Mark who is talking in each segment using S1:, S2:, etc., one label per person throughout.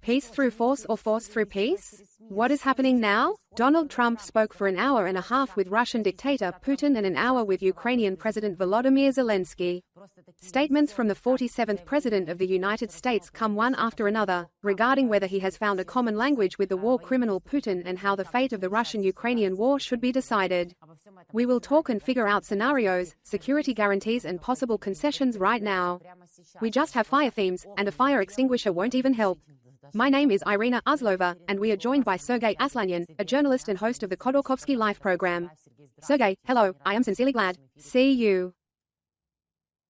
S1: Peace through force or force through peace? What is happening now? Donald Trump spoke for an hour and a half with Russian dictator Putin and an hour with Ukrainian President Volodymyr Zelenskyy. Statements from the 47th President of the United States come one after another, regarding whether he has found a common language with the war criminal Putin and how the fate of the Russian-Ukrainian war should be decided. We will talk and figure out scenarios, security guarantees and possible concessions right now. We just have fire themes, and a fire extinguisher won't even help. My name is Iryna Uzlova, and we are joined by Sergei Aslanyan, a journalist and host of the Khodorkovsky Life program. Sergei, hello, I am sincerely glad. See you.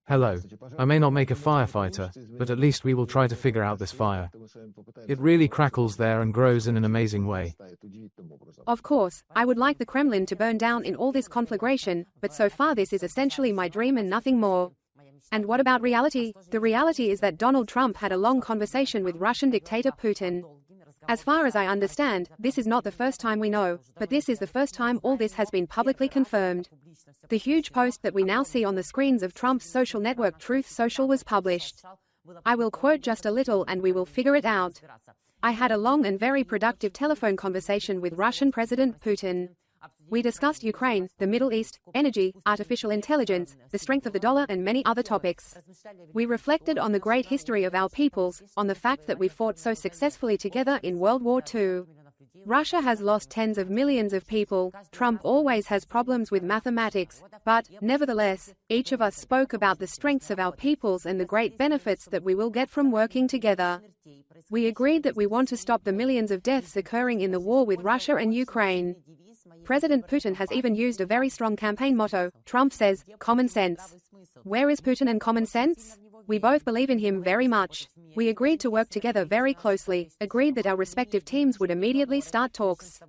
S2: Hello. I may not make a firefighter, but at least we will try to figure out this fire. It really crackles there and grows in an amazing way.
S1: Of course, I would like the Kremlin to burn down in all this conflagration, but so far this is essentially my dream and nothing more. And what about reality? The reality is that Donald Trump had a long conversation with Russian dictator Putin. As far as I understand, this is not the first time we know, but this is the first time all this has been publicly confirmed. The huge post that we now see on the screens of Trump's social network Truth Social was published. I will quote just a little and we will figure it out. I had a long and very productive telephone conversation with Russian President Putin. We discussed Ukraine, the Middle East, energy, artificial intelligence, the strength of the dollar and many other topics. We reflected on the great history of our peoples, on the fact that we fought so successfully together in World War II. Russia has lost tens of millions of people. Trump always has problems with mathematics, but, nevertheless, each of us spoke about the strengths of our peoples and the great benefits that we will get from working together. We agreed that we want to stop the millions of deaths occurring in the war with Russia and Ukraine. President Putin has even used a very strong campaign motto. Trump says, common sense. Where is Putin and common sense? We both believe in him very much. We agreed to work together very closely, agreed that our respective teams would immediately start talks.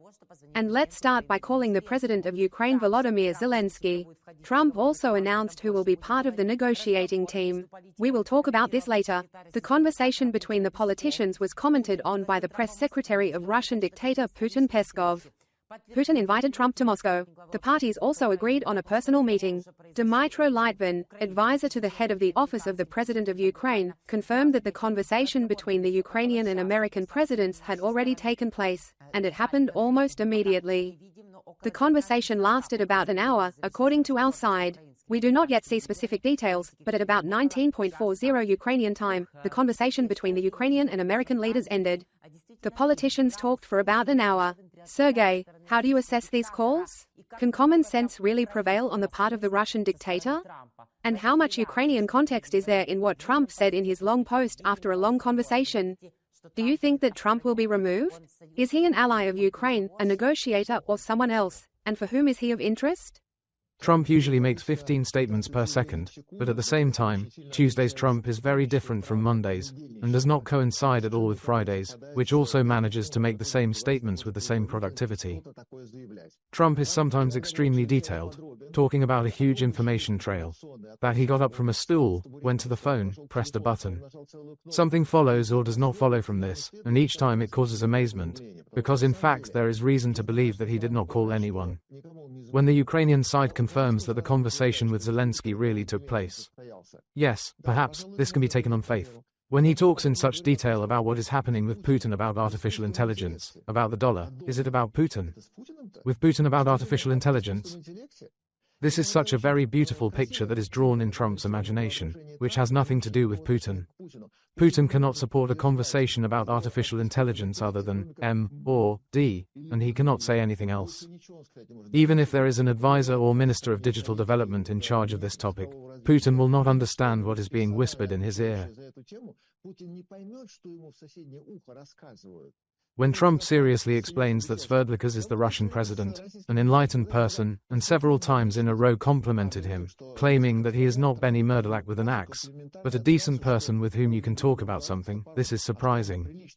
S1: And let's start by calling the President of Ukraine Volodymyr Zelenskyy. Trump also announced who will be part of the negotiating team. We will talk about this later. The conversation between the politicians was commented on by the press secretary of Russian dictator Putin Peskov. Putin invited Trump to Moscow. The parties also agreed on a personal meeting. Dmitry Peskov, advisor to the head of the office of the President of Ukraine, confirmed that the conversation between the Ukrainian and American presidents had already taken place, and it happened almost immediately. The conversation lasted about an hour, according to our side. We do not yet see specific details, but at about 19:40 Ukrainian time, the conversation between the Ukrainian and American leaders ended. The politicians talked for about an hour. Sergei, how do you assess these calls? Can common sense really prevail on the part of the Russian dictator? And how much Ukrainian context is there in what Trump said in his long post after a long conversation? Do you think that Trump will be removed? Is he an ally of Ukraine, a negotiator, or someone else? And for whom is he of interest?
S2: Trump usually makes 15 statements per second, but at the same time, Tuesday's Trump is very different from Monday's, and does not coincide at all with Friday's, which also manages to make the same statements with the same productivity. Trump is sometimes extremely detailed, talking about a huge information trail. That he got up from a stool, went to the phone, pressed a button. Something follows or does not follow from this, and each time it causes amazement, because in fact there is reason to believe that he did not call anyone. When the Ukrainian side confirms that the conversation with Zelenskyy really took place. Yes, perhaps, this can be taken on faith. When he talks in such detail about what is happening with Putin about artificial intelligence, about the dollar, is it about Putin? With Putin about artificial intelligence? This is such a very beautiful picture that is drawn in Trump's imagination, which has nothing to do with Putin. Putin cannot support a conversation about artificial intelligence other than M or D, and he cannot say anything else. Even if there is an advisor or minister of digital development in charge of this topic, Putin will not understand what is being whispered in his ear. When Trump seriously explains that Sverdlikas is the Russian president, an enlightened person, and several times in a row complimented him, claiming that he is not Benny Murdelak with an axe, but a decent person with whom you can talk about something, this is surprising.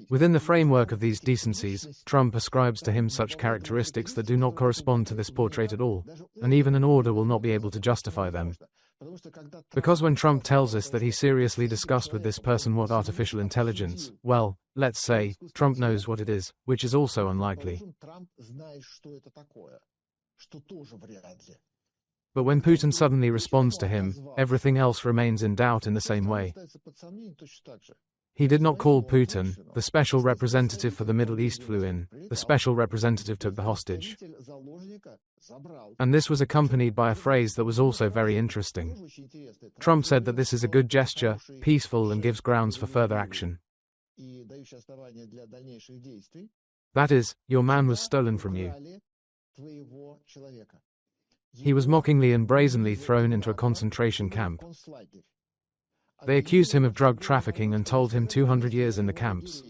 S2: Within the framework of these decencies, Trump ascribes to him such characteristics that do not correspond to this portrait at all, and even an order will not be able to justify them. Because when Trump tells us that he seriously discussed with this person what artificial intelligence, well, let's say, Trump knows what it is, which is also unlikely. But when Putin suddenly responds to him, everything else remains in doubt in the same way. He did not call Putin. The special representative for the Middle East flew in. The special representative took the hostage. And this was accompanied by a phrase that was also very interesting. Trump said that this is a good gesture, peaceful, and gives grounds for further action. That is, your man was stolen from you. He was mockingly and brazenly thrown into a concentration camp. They accused him of drug trafficking and told him 200 years in the camps.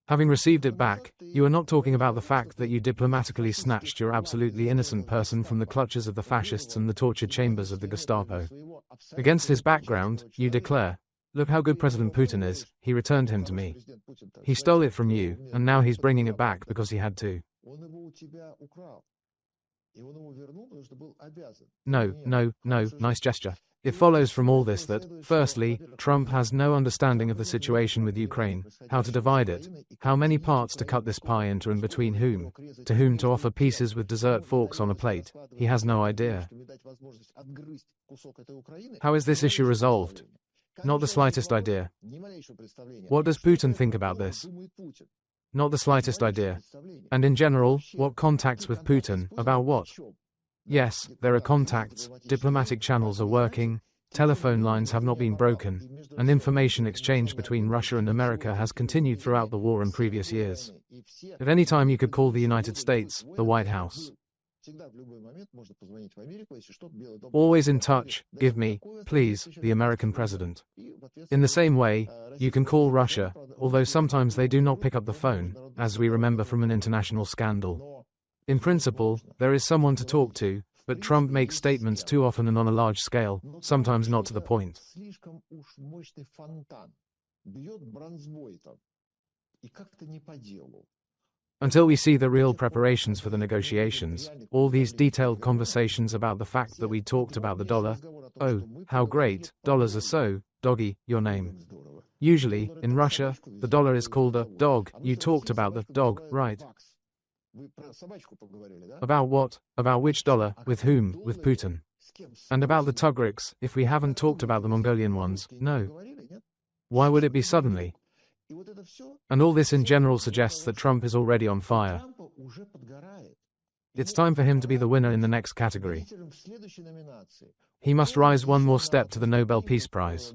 S2: Having received it back, you are not talking about the fact that you diplomatically snatched your absolutely innocent person from the clutches of the fascists and the torture chambers of the Gestapo. Against his background, you declare, "Look how good President Putin is, he returned him to me. He stole it from you, and now he's bringing it back because he had to." No, nice gesture. It follows from all this that, firstly, Trump has no understanding of the situation with Ukraine, how to divide it, how many parts to cut this pie into and between whom, to whom to offer pieces with dessert forks on a plate. He has no idea. How is this issue resolved? Not the slightest idea. What does Putin think about this? Not the slightest idea. And in general, what contacts with Putin, about what? Yes, there are contacts, diplomatic channels are working, telephone lines have not been broken, and information exchange between Russia and America has continued throughout the war and previous years. At any time you could call the United States, the White House. Always in touch, give me, please, the American president. In the same way, you can call Russia, although sometimes they do not pick up the phone, as we remember from an international scandal. In principle, there is someone to talk to, but Trump makes statements too often and on a large scale, sometimes not to the point. Until we see the real preparations for the negotiations, all these detailed conversations about the fact that we talked about the dollar, oh, how great, dollars are so, doggy, your name. Usually, in Russia, the dollar is called a dog, you talked about the dog, right? About what? About which dollar? With whom? With Putin. And about the Tugriks, if we haven't talked about the Mongolian ones, no. Why would it be suddenly? And all this in general suggests that Trump is already on fire. It's time for him to be the winner in the next category. He must rise one more step to the Nobel Peace Prize.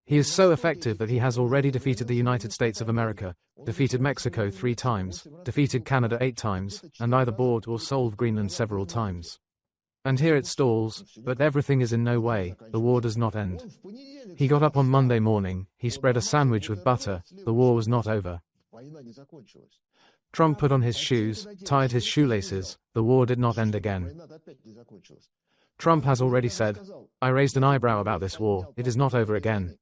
S2: He is so effective that he has already defeated the United States of America, defeated Mexico 3 times, defeated Canada 8 times, and either bought or sold Greenland several times. And here it stalls, but everything is in no way, the war does not end. He got up on Monday morning, he spread a sandwich with butter, the war was not over. Trump put on his shoes, tied his shoelaces, the war did not end again. Trump has already said, "I raised an eyebrow about this war, it is not over again."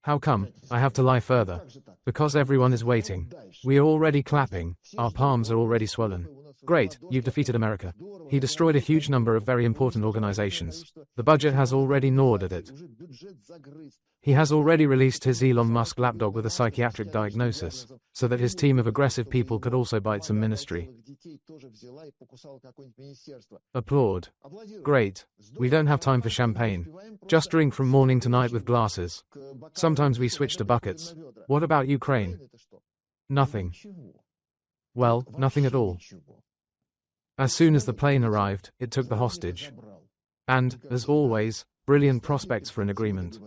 S2: How come? I have to lie further. Because everyone is waiting. We are already clapping, our palms are already swollen. Great, you've defeated America. He destroyed a huge number of very important organizations. The budget has already gnawed at it. He has already released his Elon Musk lapdog with a psychiatric diagnosis, so that his team of aggressive people could also bite some ministry. Applaud. Great. We don't have time for champagne. Just drink from morning to night with glasses. Sometimes we switch to buckets. What about Ukraine? Nothing. Well, nothing at all. As soon as the plane arrived, it took the hostage. And, as always, brilliant prospects for an agreement.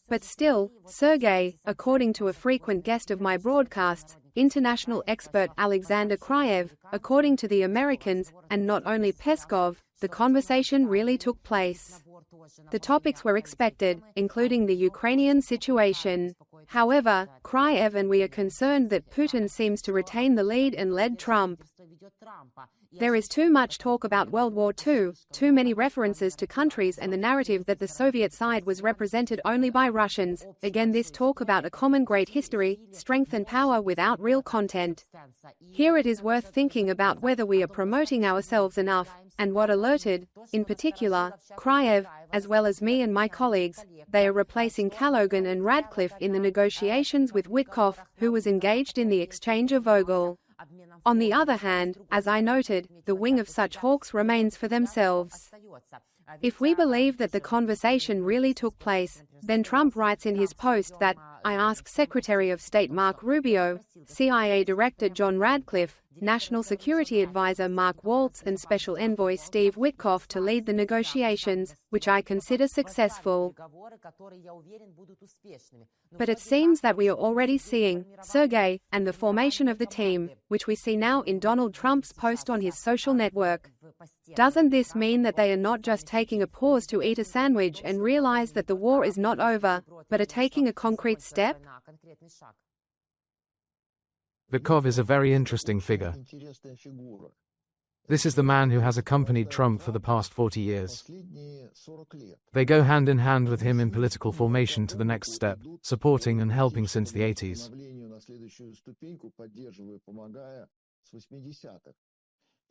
S1: But still, Sergei, according to a frequent guest of my broadcasts, international expert Alexander Kryev, according to the Americans, and not only Peskov, the conversation really took place. The topics were expected, including the Ukrainian situation. However, Kryev and we are concerned that Putin seems to retain the lead and led Trump. There is too much talk about World War II, too many references to countries and the narrative that the Soviet side was represented only by Russians. Again, this talk about a common great history, strength and power without real content. Here it is worth thinking about whether we are promoting ourselves enough, and what alerted, in particular, Kryev, as well as me and my colleagues, they are replacing Callaghan and Radcliffe in the negotiations with Witkoff, who was engaged in the exchange of Vogel. On the other hand, as I noted, the wing of such hawks remains for themselves. If we believe that the conversation really took place, then Trump writes in his post that, I asked Secretary of State Mark Rubio, CIA Director John Radcliffe, National Security Advisor Mark Waltz and Special Envoy Steve Witkoff to lead the negotiations, which I consider successful. But it seems that we are already seeing, Sergei, and the formation of the team, which we see now in Donald Trump's post on his social network. Doesn't this mean that they are not just taking a pause to eat a sandwich and realize that the war is not over, but are taking a concrete step?
S2: Peskov is a very interesting figure. This is the man who has accompanied Trump for the past 40 years. They go hand in hand with him in political formation to the next step, supporting and helping since the 80s.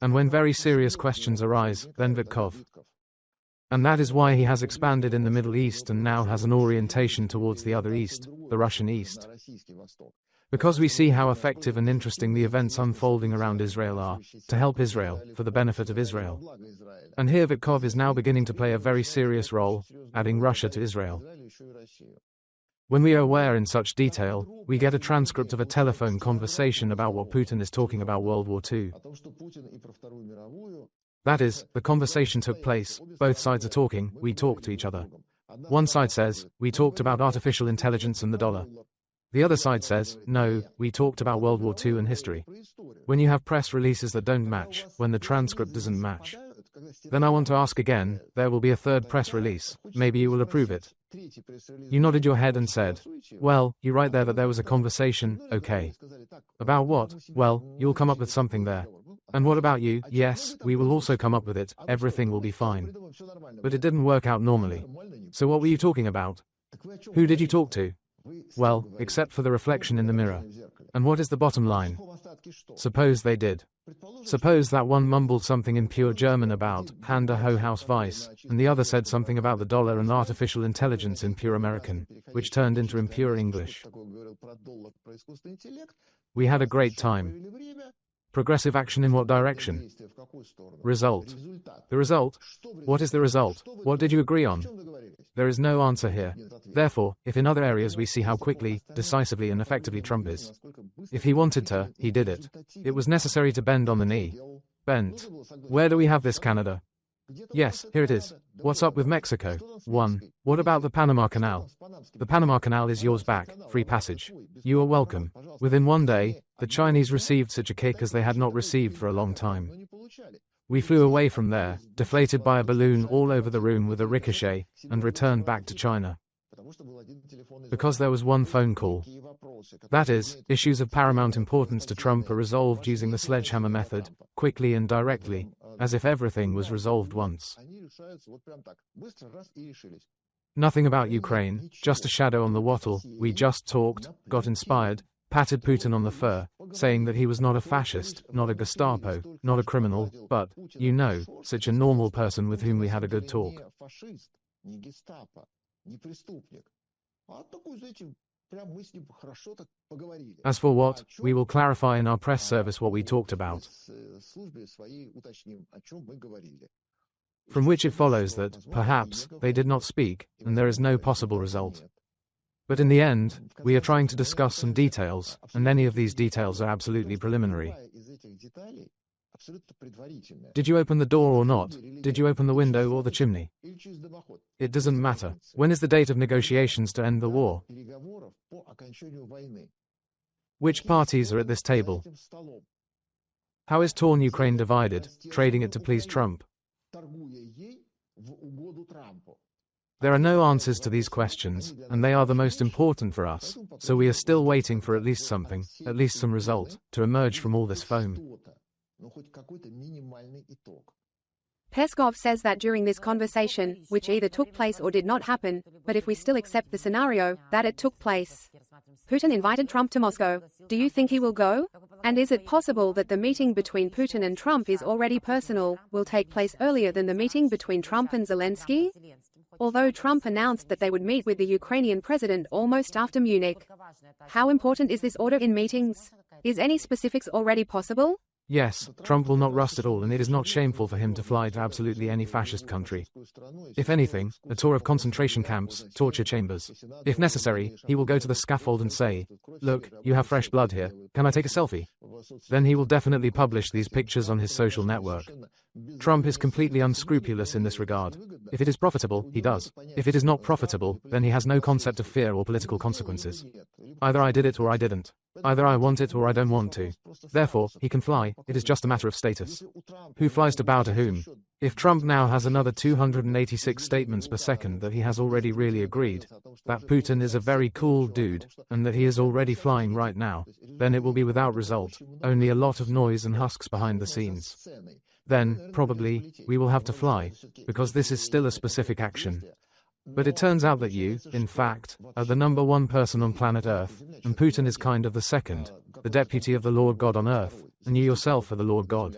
S2: And when very serious questions arise, then Peskov. And that is why he has expanded in the Middle East and now has an orientation towards the other East, the Russian East. Because we see how effective and interesting the events unfolding around Israel are, to help Israel, for the benefit of Israel. And here Peskov is now beginning to play a very serious role, adding Russia to Israel. When we are aware in such detail, we get a transcript of a telephone conversation about what Putin is talking about World War II. That is, the conversation took place, both sides are talking, we talk to each other. One side says, we talked about artificial intelligence and the dollar. The other side says, no, we talked about World War II and history. When you have press releases that don't match, when the transcript doesn't match, then I want to ask again, there will be a third press release, maybe you will approve it. You nodded your head and said, well, you write there that there was a conversation, okay. About what? Well, you'll come up with something there. And what about you? Yes, we will also come up with it, everything will be fine. But it didn't work out normally. So what were you talking about? Who did you talk to? Well, except for the reflection in the mirror. And what is the bottom line? Suppose they did. Suppose that one mumbled something in pure German about Hand a Ho House Vice, and the other said something about the dollar and artificial intelligence in pure American, which turned into impure English. We had a great time. Progressive action in what direction? Result. The result? What is the result? What did you agree on? There is no answer here. Therefore, if in other areas we see how quickly, decisively and effectively Trump is. If he wanted to, he did it. It was necessary to bend on the knee. Bent. Where do we have this, Canada? Yes, here it is. What's up with Mexico? 1. What about the Panama Canal? The Panama Canal is yours back, free passage. You are welcome. Within one day, the Chinese received such a kick as they had not received for a long time. We flew away from there, deflated by a balloon all over the room with a ricochet, and returned back to China. Because there was one phone call. That is, issues of paramount importance to Trump are resolved using the sledgehammer method, quickly and directly, as if everything was resolved once. Nothing about Ukraine, just a shadow on the wattle, we just talked, got inspired, patted Putin on the fur, saying that he was not a fascist, not a Gestapo, not a criminal, but, you know, such a normal person with whom we had a good talk. As for what, we will clarify in our press service what we talked about. From which it follows that, perhaps, they did not speak, and there is no possible result. But in the end, we are trying to discuss some details, and any of these details are absolutely preliminary. Did you open the door or not? Did you open the window or the chimney? It doesn't matter. When is the date of negotiations to end the war? Which parties are at this table? How is torn Ukraine divided, trading it to please Trump? There are no answers to these questions, and they are the most important for us, so we are still waiting for at least something, at least some result, to emerge from all this foam.
S1: Peskov says that during this conversation, which either took place or did not happen, but if we still accept the scenario, that it took place. Putin invited Trump to Moscow. Do you think he will go? And is it possible that the meeting between Putin and Trump is already personal, will take place earlier than the meeting between Trump and Zelenskyy? Although Trump announced that they would meet with the Ukrainian president almost after Munich. How important is this order in meetings? Is any specifics already possible?
S2: Yes, Trump will not rust at all, and it is not shameful for him to fly to absolutely any fascist country. If anything, a tour of concentration camps, torture chambers. If necessary, he will go to the scaffold and say, "Look, you have fresh blood here, can I take a selfie?" Then he will definitely publish these pictures on his social network. Trump is completely unscrupulous in this regard. If it is profitable, he does. If it is not profitable, then he has no concept of fear or political consequences. Either I did it or I didn't. Either I want it or I don't want to. Therefore, he can fly, it is just a matter of status. Who flies to bow to whom? If Trump now has another 286 statements per second that he has already really agreed that Putin is a very cool dude, and that he is already flying right now, then it will be without result, only a lot of noise and husks behind the scenes. Then, probably, we will have to fly, because this is still a specific action. But it turns out that you, in fact, are the number one person on planet Earth, and Putin is kind of the second, the deputy of the Lord God on Earth, and you yourself are the Lord God.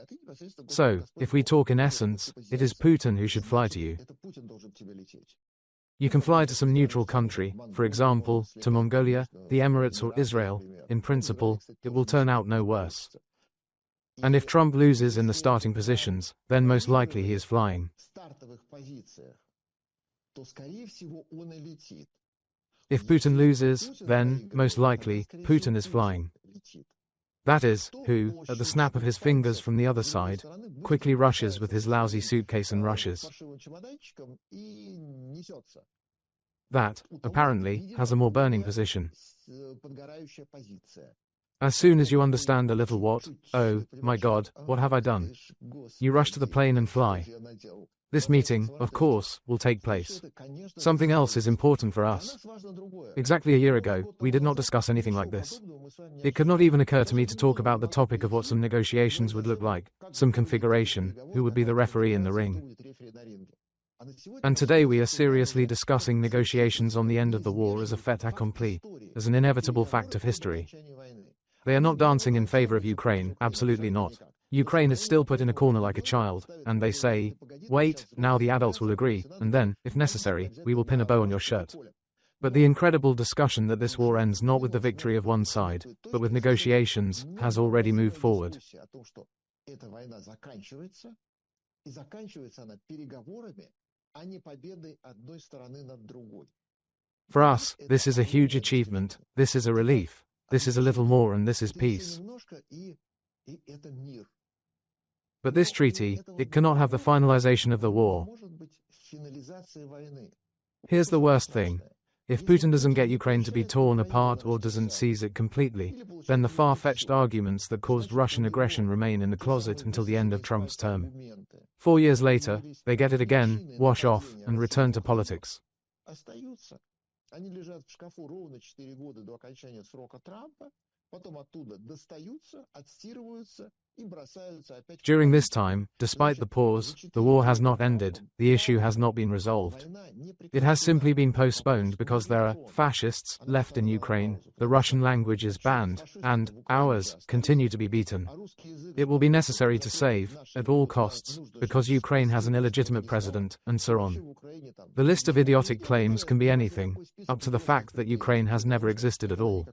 S2: So, if we talk in essence, it is Putin who should fly to you. You can fly to some neutral country, for example, to Mongolia, the Emirates or Israel. In principle, it will turn out no worse. And if Trump loses in the starting positions, then most likely he is flying. If Putin loses, then, most likely, Putin is flying. That is, who, at the snap of his fingers from the other side, quickly rushes with his lousy suitcase and rushes. That, apparently, has a more burning position. As soon as you understand a little what, oh, my God, what have I done? You rush to the plane and fly. This meeting, of course, will take place. Something else is important for us. Exactly a year ago, we did not discuss anything like this. It could not even occur to me to talk about the topic of what some negotiations would look like, some configuration, who would be the referee in the ring. And today we are seriously discussing negotiations on the end of the war as a fait accompli, as an inevitable fact of history. They are not dancing in favor of Ukraine, absolutely not. Ukraine is still put in a corner like a child, and they say, wait, now the adults will agree, and then, if necessary, we will pin a bow on your shirt. But the incredible discussion that this war ends not with the victory of one side, but with negotiations, has already moved forward. For us, this is a huge achievement, this is a relief. This is a little more and this is peace. But this treaty, it cannot have the finalization of the war. Here's the worst thing. If Putin doesn't get Ukraine to be torn apart or doesn't seize it completely, then the far-fetched arguments that caused Russian aggression remain in the closet until the end of Trump's term. 4 years later, they get it again, wash off, and return to politics. Они лежат в шкафу ровно 4 года до окончания срока Трампа, потом оттуда достаются, отстирываются и бросаются опять. During this time, despite the pause, the war has not ended, the issue has not been resolved. It has simply been postponed because there are fascists left in Ukraine, the Russian language is banned, and ours continue to be beaten. It will be necessary to save, at all costs, because Ukraine has an illegitimate president, and so on. The list of idiotic claims can be anything, up to the fact that Ukraine has never existed at all.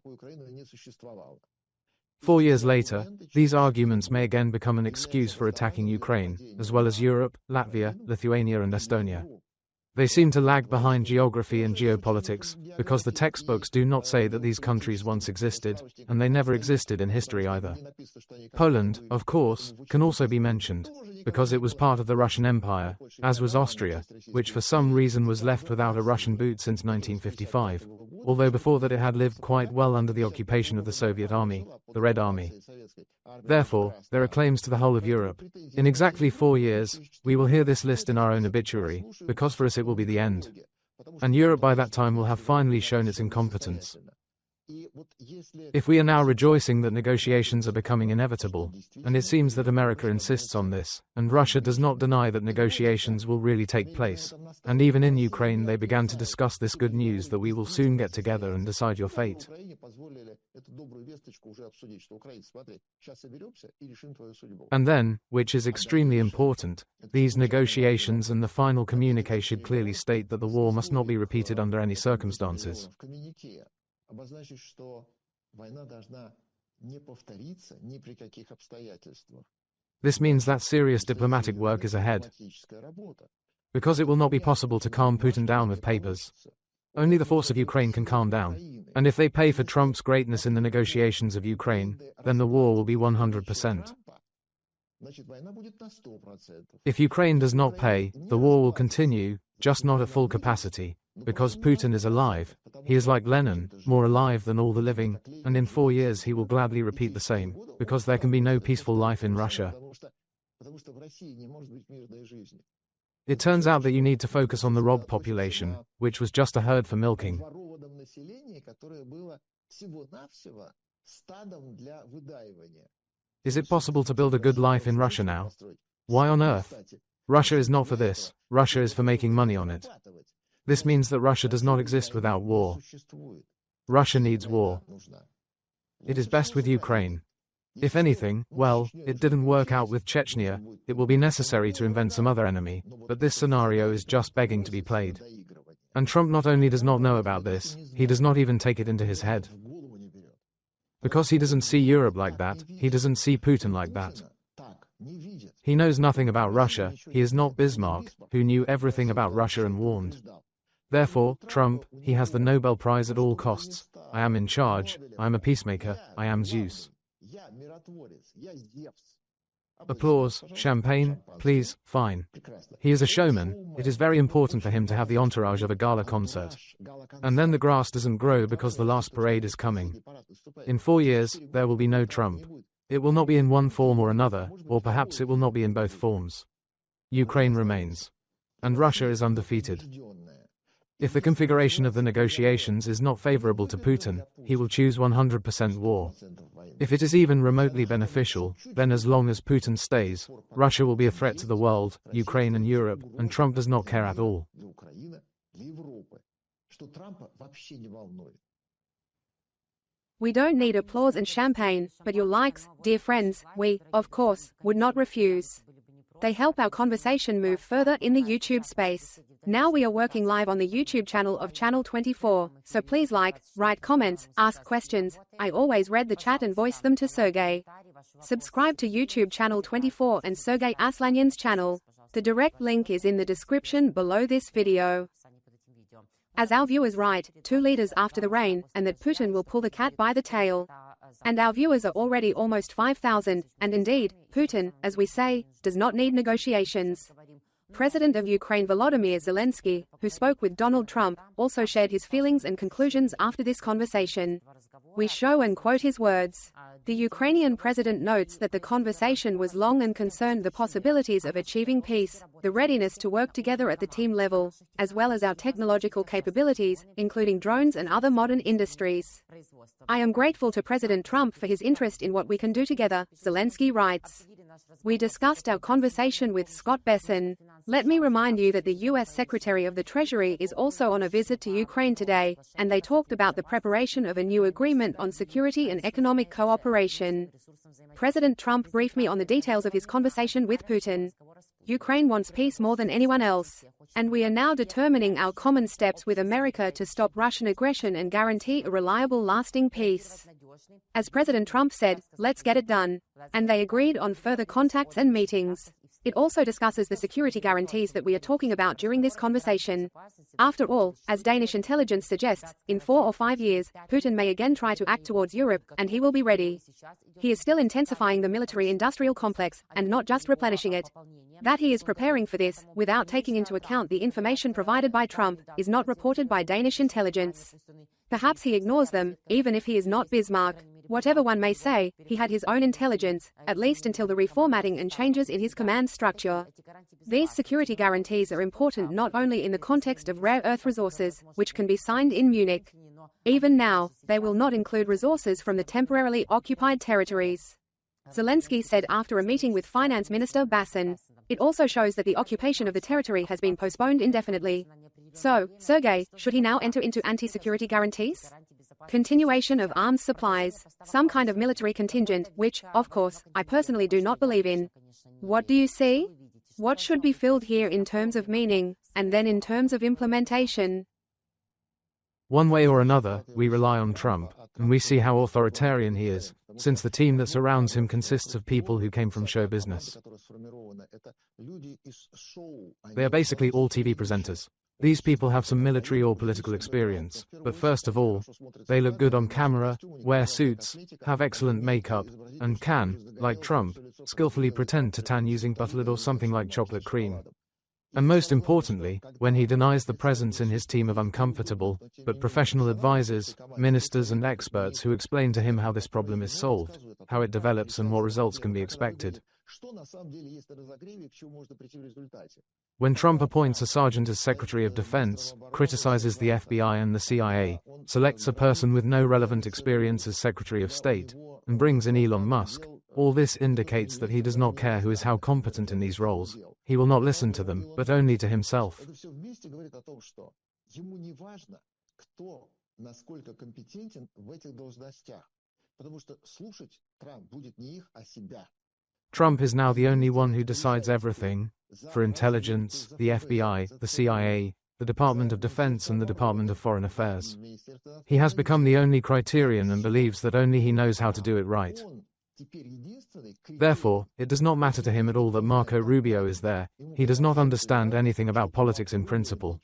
S2: 4 years later, these arguments may again become an excuse for attacking Ukraine, as well as Europe, Latvia, Lithuania and Estonia. They seem to lag behind geography and geopolitics, because the textbooks do not say that these countries once existed, and they never existed in history either. Poland, of course, can also be mentioned, because it was part of the Russian Empire, as was Austria, which for some reason was left without a Russian boot since 1955, although before that it had lived quite well under the occupation of the Soviet Army, the Red Army. Therefore, there are claims to the whole of Europe. In exactly 4 years, we will hear this list in our own obituary, because for us it will be the end. And Europe by that time will have finally shown its incompetence. If we are now rejoicing that negotiations are becoming inevitable, and it seems that America insists on this, and Russia does not deny that negotiations will really take place, and even in Ukraine they began to discuss this good news that we will soon get together and decide your fate. And then, which is extremely important, these negotiations and the final communique should clearly state that the war must not be repeated under any circumstances. This means that serious diplomatic work is ahead, because it will not be possible to calm Putin down with papers. Only the force of Ukraine can calm down. And if they pay for Trump's greatness in the negotiations of Ukraine, then the war will be 100%. If Ukraine does not pay, the war will continue, just not at full capacity, because Putin is alive. He is like Lenin, more alive than all the living, and in 4 years he will gladly repeat the same, because there can be no peaceful life in Russia. It turns out that you need to focus on the robbed population, which was just a herd for milking. Is it possible to build a good life in Russia now? Why on earth? Russia is not for this. Russia is for making money on it. This means that Russia does not exist without war. Russia needs war. It is best with Ukraine. If anything, well, it didn't work out with Chechnya, it will be necessary to invent some other enemy, but this scenario is just begging to be played. And Trump not only does not know about this, he does not even take it into his head. Because he doesn't see Europe like that, he doesn't see Putin like that. He knows nothing about Russia, he is not Bismarck, who knew everything about Russia and warned. Therefore, Trump, he has the Nobel Prize at all costs. I am in charge, I am a peacemaker, I am Zeus. Applause, champagne, please, fine. He is a showman, it is very important for him to have the entourage of a gala concert. And then the grass doesn't grow because the last parade is coming. In 4 years, there will be no Trump. It will not be in one form or another, or perhaps it will not be in both forms. Ukraine remains. And Russia is undefeated. If the configuration of the negotiations is not favorable to Putin, he will choose 100% war. If it is even remotely beneficial, then as long as Putin stays, Russia will be a threat to the world, Ukraine and Europe, and Trump does not care at all.
S1: We don't need applause and champagne, but your likes, dear friends, we, of course, would not refuse. They help our conversation move further in the YouTube space. Now we are working live on the YouTube channel of Channel 24, so please like, write comments, ask questions. I always read the chat and voice them to Sergei. Subscribe to YouTube Channel 24 and Sergei Aslanyan's channel. The direct link is in the description below this video. As our viewers write, 2 liters after the rain, and that Putin will pull the cat by the tail. And our viewers are already almost 5,000, and indeed, Putin, as we say, does not need negotiations. President of Ukraine Volodymyr Zelenskyy, who spoke with Donald Trump, also shared his feelings and conclusions after this conversation. We show and quote his words. The Ukrainian president notes that the conversation was long and concerned the possibilities of achieving peace, the readiness to work together at the team level, as well as our technological capabilities, including drones and other modern industries. I am grateful to President Trump for his interest in what we can do together, Zelenskyy writes. We discussed our conversation with Scott Besson. Let me remind you that the U.S. Secretary of the Treasury is also on a visit to Ukraine today, and they talked about the preparation of a new agreement on security and economic cooperation. President Trump briefed me on the details of his conversation with Putin. Ukraine wants peace more than anyone else. And we are now determining our common steps with America to stop Russian aggression and guarantee a reliable, lasting peace. As President Trump said, let's get it done. And they agreed on further contacts and meetings. It also discusses the security guarantees that we are talking about during this conversation. After all, as Danish intelligence suggests, in 4 or 5 years, Putin may again try to act towards Europe, and he will be ready. He is still intensifying the military-industrial complex, and not just replenishing it. That he is preparing for this, without taking into account the information provided by Trump, is not reported by Danish intelligence. Perhaps he ignores them, even if he is not Bismarck. Whatever one may say, he had his own intelligence, at least until the reformatting and changes in his command structure. These security guarantees are important not only in the context of rare earth resources, which can be signed in Munich. Even now, they will not include resources from the temporarily occupied territories. Zelenskyy said after a meeting with Finance Minister Bassin. It also shows that the occupation of the territory has been postponed indefinitely. So, Sergei, should he now enter into anti-security guarantees? Continuation of arms supplies, some kind of military contingent, which, of course, I personally do not believe in. What do you see? What should be filled here in terms of meaning, and then in terms of implementation?
S2: One way or another, we rely on Trump. and we see how authoritarian he is, since the team that surrounds him consists of people who came from show business. They are basically all TV presenters. These people have some military or political experience, but first of all, they look good on camera, wear suits, have excellent makeup, and can, like Trump, skillfully pretend to tan using butterlard or something like chocolate cream. And most importantly, when he denies the presence in his team of uncomfortable, but professional advisors, ministers and experts who explain to him how this problem is solved, how it develops and what results can be expected. When Trump appoints a sergeant as Secretary of Defense, criticizes the FBI and the CIA, selects a person with no relevant experience as Secretary of State, and brings in Elon Musk, all this indicates that he does not care who is how competent in these roles. He will not listen to them, but only to himself. Trump is now the only one who decides everything, for intelligence, the FBI, the CIA, the Department of Defense and the Department of Foreign Affairs. He has become the only criterion and believes that only he knows how to do it right. Therefore, it does not matter to him at all that Marco Rubio is there. He does not understand anything about politics in principle.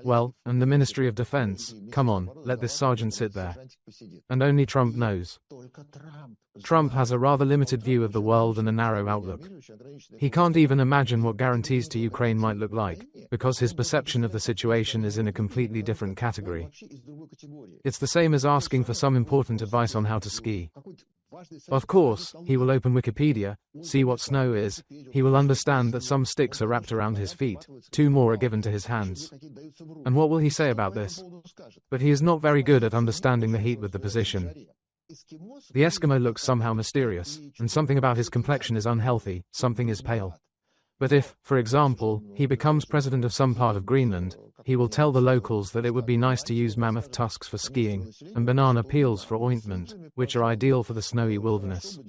S2: Well, and the Ministry of Defense, come on, let this sergeant sit there. And only Trump knows. Trump has a rather limited view of the world and a narrow outlook. He can't even imagine what guarantees to Ukraine might look like, because his perception of the situation is in a completely different category. It's the same as asking for some important advice on how to ski. Of course, he will open Wikipedia, see what snow is, he will understand that some sticks are wrapped around his feet, 2 more are given to his hands. And what will he say about this? But he is not very good at understanding the heat with the position. The Eskimo looks somehow mysterious, and something about his complexion is unhealthy, something is pale. But if, for example, he becomes president of some part of Greenland, he will tell the locals that it would be nice to use mammoth tusks for skiing, and banana peels for ointment, which are ideal for the snowy wilderness.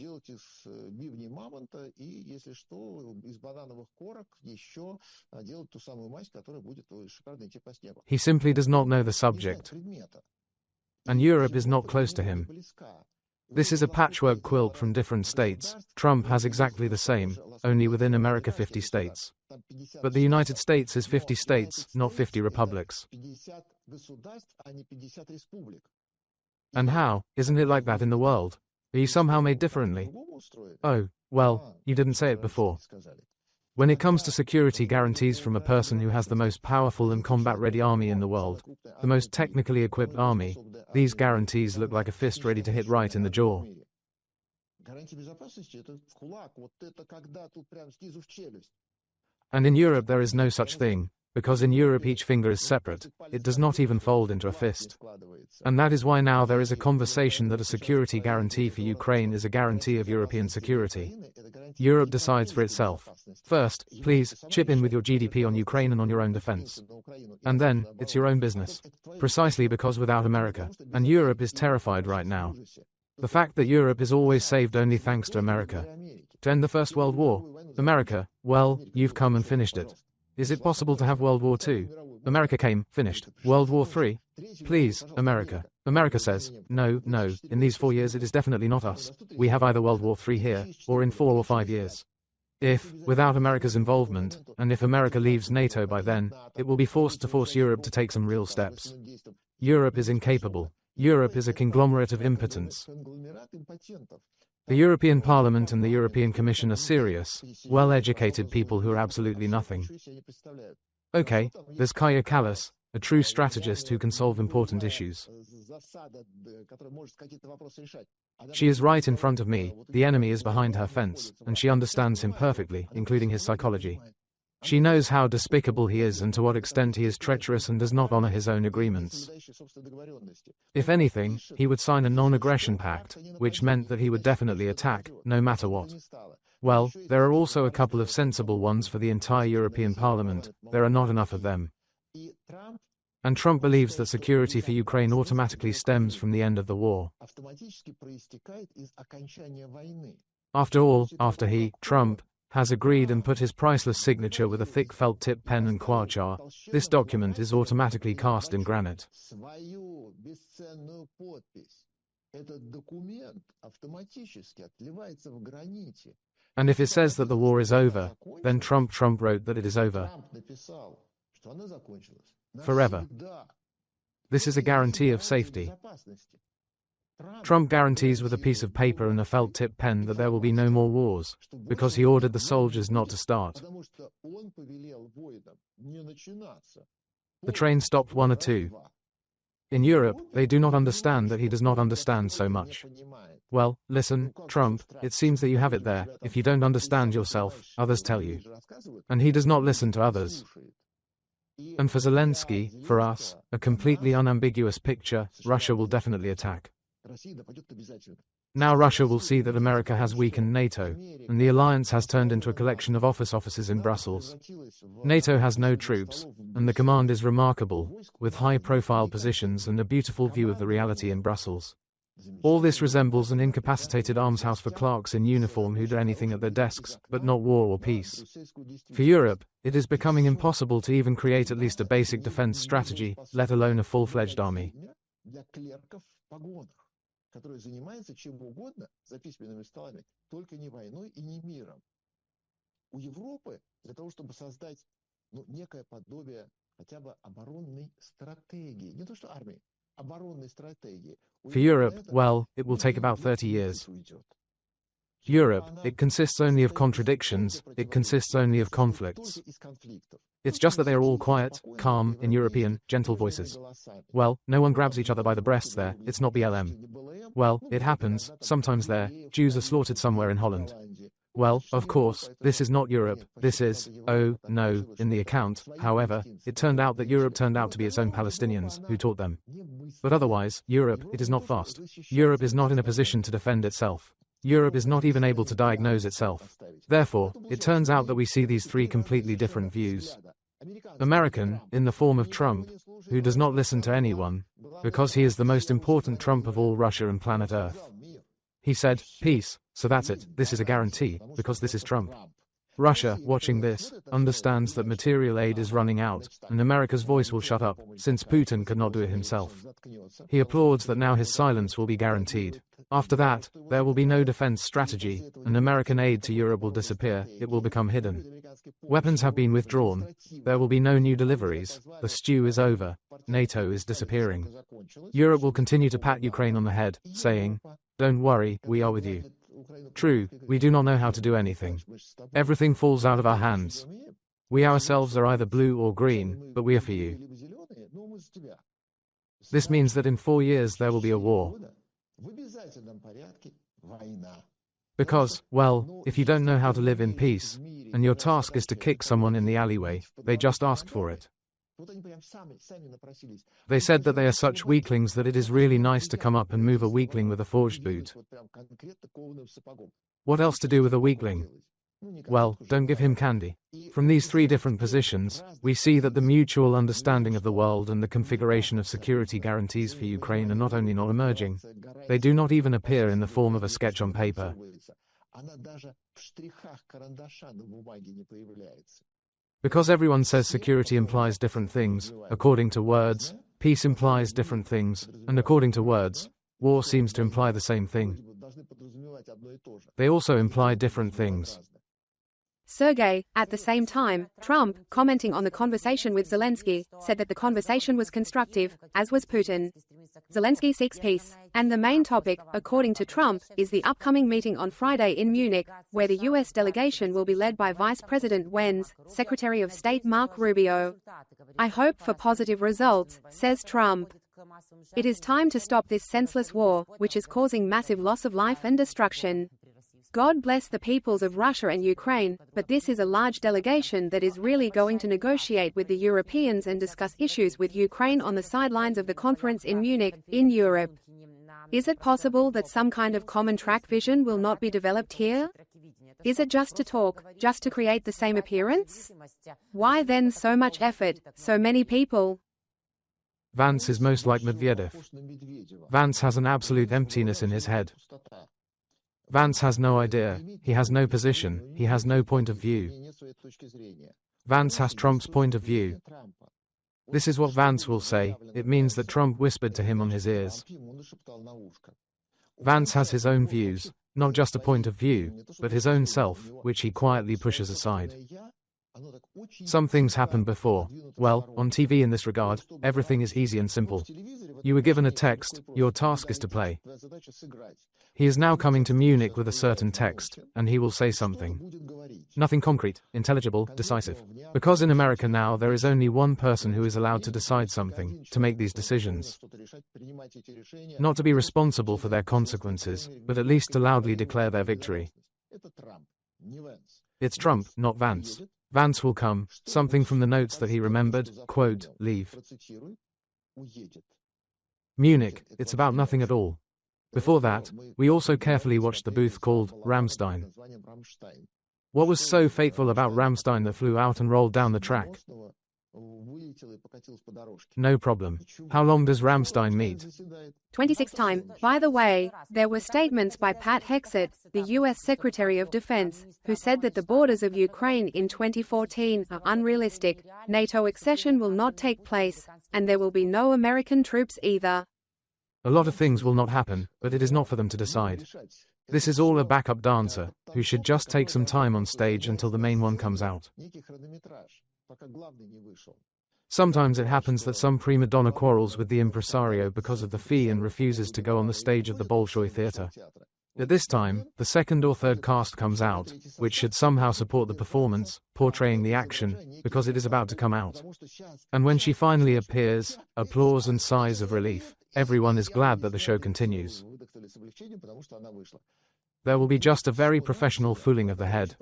S2: He simply does not know the subject. And Europe is not close to him. This is a patchwork quilt from different states. Trump has exactly the same, only within America 50 states. But the United States is 50 states, not 50 republics. And how, isn't it like that in the world? Are you somehow made differently? Oh, well, you didn't say it before. When it comes to security guarantees from a person who has the most powerful and combat-ready army in the world, the most technically equipped army, these guarantees look like a fist ready to hit right in the jaw. And in Europe there is no such thing, because in Europe each finger is separate, it does not even fold into a fist. And that is why now there is a conversation that a security guarantee for Ukraine is a guarantee of European security. Europe decides for itself. First, please, chip in with your GDP on Ukraine and on your own defense. And then, it's your own business. Precisely because without America, and Europe is terrified right now. The fact that Europe is always saved only thanks to America. To end the First World War, America, well, you've come and finished it. Is it possible to have World War II? America came, finished. World War III? Please, America. America says, no, in these 4 years it is definitely not us. We have either World War III here, or in 4 or 5 years. If, without America's involvement, and if America leaves NATO by then, it will be forced to force Europe to take some real steps. Europe is incapable. Europe is a conglomerate of impotence. The European Parliament and the European Commission are serious, well-educated people who are absolutely nothing. Okay, there's Kaja Kallas, a true strategist who can solve important issues. She is right in front of me, the enemy is behind her fence, and she understands him perfectly, including his psychology. She knows how despicable he is and to what extent he is treacherous and does not honor his own agreements. If anything, he would sign a non-aggression pact, which meant that he would definitely attack, no matter what. Well, there are also a couple of sensible ones for the entire European Parliament, there are not enough of them. And Trump believes that security for Ukraine automatically stems from the end of the war. After all, after he, Trump, has agreed and put his priceless signature with a thick felt-tip pen and quachar, this document is automatically cast in granite. And if it says that the war is over, then Trump wrote that it is over. Forever. This is a guarantee of safety. Trump guarantees with a piece of paper and a felt-tip pen that there will be no more wars, because he ordered the soldiers not to start. The train stopped 1 or 2. In Europe, they do not understand that he does not understand so much. Well, listen, Trump, it seems that you have it there. If you don't understand yourself, others tell you. And he does not listen to others. And for Zelenskyy, for us, a completely unambiguous picture, Russia will definitely attack. Now Russia will see that America has weakened NATO, and the alliance has turned into a collection of offices in Brussels. NATO has no troops, and the command is remarkable, with high-profile positions and a beautiful view of the reality in Brussels. All this resembles an incapacitated almshouse for clerks in uniform who do anything at their desks, but not war or peace. For Europe, it is becoming impossible to even create at least a basic defense strategy, let alone a full-fledged army.
S3: Который занимается чем угодно за письменными столами, только не войной и не миром. У Европы для того, чтобы создать некое подобие хотя бы оборонной стратегии, не то что армии, оборонной стратегии.
S2: For Europe, well, it will take about 30 years. Europe, it consists only of contradictions, it consists only of conflicts. It's just that they are all quiet, calm, in European, gentle voices. Well, no one grabs each other by the breasts there, it's not BLM. Well, it happens, sometimes there, Jews are slaughtered somewhere in Holland. Well, of course, this is not Europe, this is, oh, no, in the account, however, it turned out that Europe turned out to be its own Palestinians, who taught them. But otherwise, Europe, it is not fast. Europe is not in a position to defend itself. Europe is not even able to diagnose itself. Therefore, it turns out that we see these 3 completely different views. American, in the form of Trump, who does not listen to anyone, because he is the most important Trump of all Russia and planet Earth. He said, peace, so that's it, this is a guarantee, because this is Trump. Russia, watching this, understands that material aid is running out, and America's voice will shut up, since Putin could not do it himself. He applauds that now his silence will be guaranteed. After that, there will be no defense strategy, and American aid to Europe will disappear, it will become hidden. Weapons have been withdrawn, there will be no new deliveries, the stew is over, NATO is disappearing. Europe will continue to pat Ukraine on the head, saying, don't worry, we are with you. True, we do not know how to do anything. Everything falls out of our hands. We ourselves are either blue or green, but we are for you. This means that in 4 years there will be a war. Because, well, if you don't know how to live in peace, and your task is to kick someone in the alleyway, they just asked for it. They said that they are such weaklings that it is really nice to come up and move a weakling with a forged boot. What else to do with a weakling? Well, don't give him candy. From these 3 different positions, we see that the mutual understanding of the world and the configuration of security guarantees for Ukraine are not only not emerging, they do not even appear in the form of a sketch on paper. Because everyone says security implies different things, according to words, peace implies different things, and according to words, war seems to imply the same thing. They also imply different things.
S1: Sergei, at the same time, Trump, commenting on the conversation with Zelenskyy, said that the conversation was constructive, as was Putin. Zelenskyy seeks peace, and the main topic, according to Trump, is the upcoming meeting on Friday in Munich, where the U.S. delegation will be led by Vice President Pence, Secretary of State Marco Rubio. I hope for positive results, says Trump. It is time to stop this senseless war, which is causing massive loss of life and destruction. God bless the peoples of Russia and Ukraine, but this is a large delegation that is really going to negotiate with the Europeans and discuss issues with Ukraine on the sidelines of the conference in Munich, in Europe. Is it possible that some kind of common track vision will not be developed here? Is it just to talk, just to create the same appearance? Why then so much effort, so many people?
S2: Vance is most like Medvedev. Vance has an absolute emptiness in his head. Vance has no idea, he has no position, he has no point of view. Vance has Trump's point of view. This is what Vance will say. It means that Trump whispered to him on his ears. Vance has his own views, not just a point of view, but his own self, which he quietly pushes aside. Some things happened before. Well, on TV in this regard, everything is easy and simple. You were given a text, your task is to play. He is now coming to Munich with a certain text, and he will say something. Nothing concrete, intelligible, decisive. Because in America now there is only one person who is allowed to decide something, to make these decisions. Not to be responsible for their consequences, but at least to loudly declare their victory. It's Trump, not Vance. Vance will come, something from the notes that he remembered, quote, leave. Munich, it's about nothing at all. Before that, we also carefully watched the booth called Rammstein. What was so fateful about Rammstein that flew out and rolled down the track? No problem. How long does Rammstein meet?
S1: 26th time. By the way, there were statements by Pat Hexet, the U.S. Secretary of Defense, who said that the borders of Ukraine in 2014 are unrealistic, NATO accession will not take place, and there will be no American troops either.
S2: A lot of things will not happen, but it is not for them to decide. This is all a backup dancer, who should just take some time on stage until the main one comes out. Sometimes it happens that some prima donna quarrels with the impresario because of the fee and refuses to go on the stage of the Bolshoi Theatre. At this time, the second or third cast comes out, which should somehow support the performance, portraying the action, because it is about to come out. And when she finally appears, applause and sighs of relief. Everyone is glad that the show continues. There will be just a very professional fooling of the head.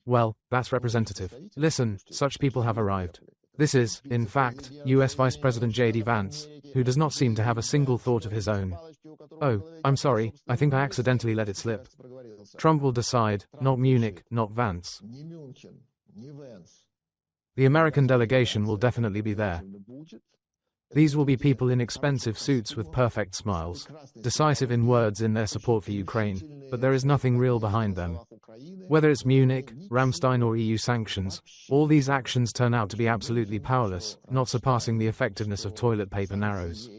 S2: Well, that's representative. Listen, such people have arrived. This is, in fact, US Vice President J.D. Vance, who does not seem to have a single thought of his own. Oh, I'm sorry, I think I accidentally let it slip. Trump will decide, not Munich, not Vance. The American delegation will definitely be there. These will be people in expensive suits with perfect smiles, decisive in words in their support for Ukraine, but there is nothing real behind them. Whether it's Munich, Rammstein or EU sanctions, all these actions turn out to be absolutely powerless, not surpassing the effectiveness of toilet paper narrows.